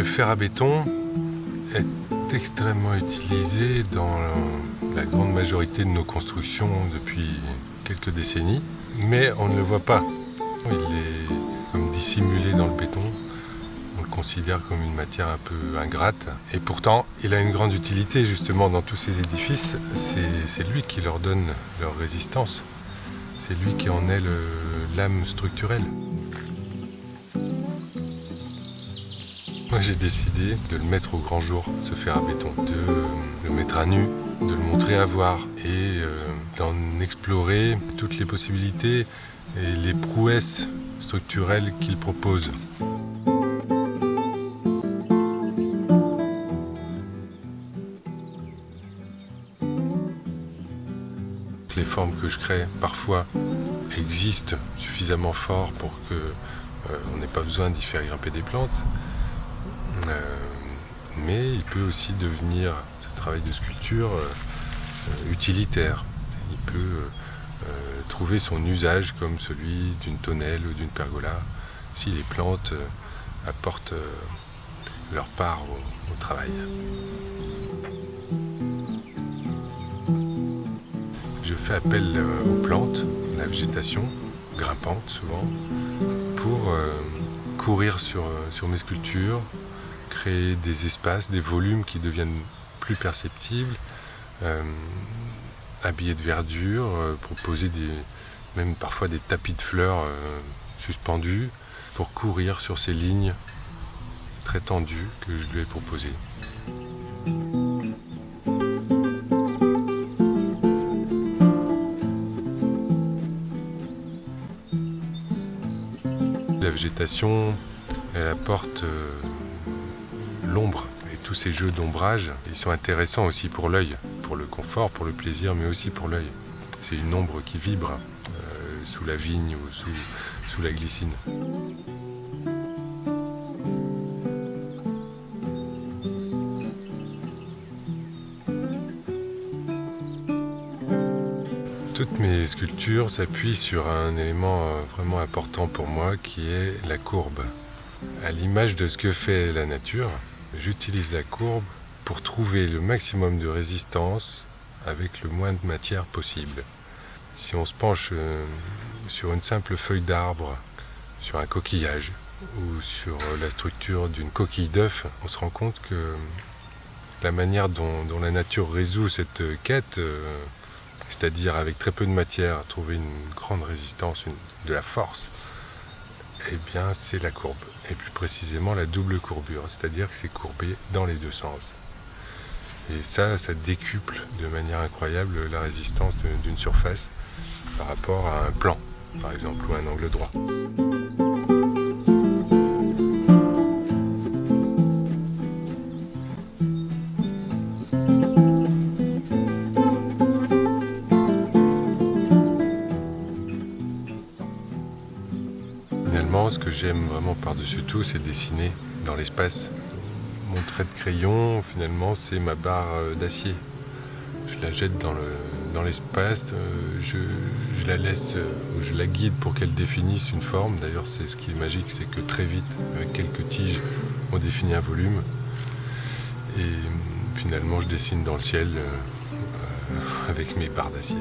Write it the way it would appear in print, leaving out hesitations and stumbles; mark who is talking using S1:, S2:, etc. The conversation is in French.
S1: Le fer à béton est extrêmement utilisé dans la grande majorité de nos constructions depuis quelques décennies, mais on ne le voit pas. Il est comme dissimulé dans le béton. On le considère comme une matière un peu ingrate. Et pourtant, il a une grande utilité justement dans tous ces édifices. C'est lui qui leur donne leur résistance. C'est lui qui en est l'âme structurelle. Moi, j'ai décidé de le mettre au grand jour, ce fer à béton, de le mettre à nu, de le montrer à voir et d'en explorer toutes les possibilités et les prouesses structurelles qu'il propose. Les formes que je crée, parfois, existent suffisamment fort pour qu'on n'ait pas besoin d'y faire grimper des plantes. Mais il peut aussi devenir, ce travail de sculpture, utilitaire. Il peut trouver son usage comme celui d'une tonnelle ou d'une pergola, si les plantes apportent leur part au travail. Je fais appel aux plantes, la végétation, grimpante souvent, pour courir sur mes sculptures, créer des espaces, des volumes qui deviennent plus perceptibles, habillés de verdure, proposer même parfois des tapis de fleurs suspendus pour courir sur ces lignes très tendues que je lui ai proposées. La végétation, elle apporte l'ombre et tous ces jeux d'ombrage, ils sont intéressants aussi pour l'œil, pour le confort, pour le plaisir, mais aussi pour l'œil. C'est une ombre qui vibre sous la vigne ou sous la glycine. Toutes mes sculptures s'appuient sur un élément vraiment important pour moi qui est la courbe. À l'image de ce que fait la nature, j'utilise la courbe pour trouver le maximum de résistance avec le moins de matière possible. Si on se penche sur une simple feuille d'arbre, sur un coquillage ou sur la structure d'une coquille d'œuf, on se rend compte que la manière dont la nature résout cette quête, c'est-à-dire avec très peu de matière, trouver une grande résistance, de la force, eh bien c'est la courbe, et plus précisément la double courbure, c'est-à-dire que c'est courbé dans les deux sens. Et ça décuple de manière incroyable la résistance d'une surface par rapport à un plan, par exemple, ou un angle droit. Finalement, ce que j'aime vraiment par-dessus tout, c'est dessiner dans l'espace. Mon trait de crayon, finalement, c'est ma barre d'acier. Je la jette dans l'espace, je la laisse, ou je la guide pour qu'elle définisse une forme. D'ailleurs, c'est ce qui est magique, c'est que très vite, avec quelques tiges, on définit un volume. Et finalement, je dessine dans le ciel avec mes barres d'acier.